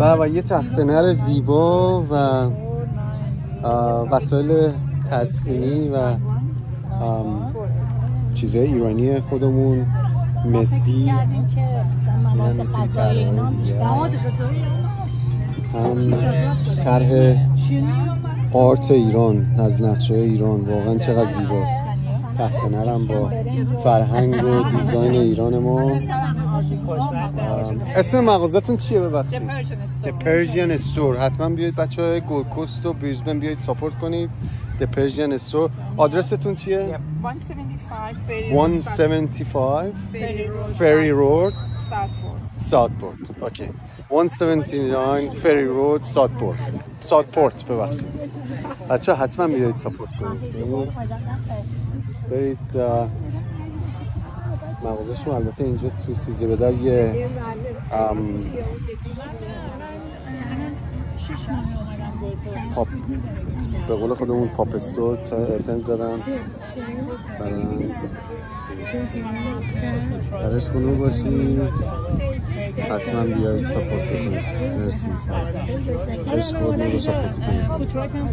و یه تخت نر زیبا و وسایل تزئینی و چیزای ایرانی خودمون، مسی، طرح آرت ایران از نقشه ایران واقعا چقدر زیباست. تخت نرم با فرهنگ و دیزاین ایران ما. اسم مغازتون چیه ببخشید؟ The Persian Store. حتما بیایید بچه‌های گولد کوست و بریزبن بیایید ساپورت کنید. The Persian Store. آدرستون چیه؟ 175 Ferry Road Southport. اوکی. 179 Ferry Road Southport ببخشید. بچه‌ها حتما بیایید ساپورت کنید. برید مغازه‌شون البته اینجا تو سیزده بدر یه پاپ به قول خودمون پاپ استور تن زدن. برش خونو باشید، حتما بیایید ساپورت کنید. مرسی. عشق خودمون رو ساپورت کنید.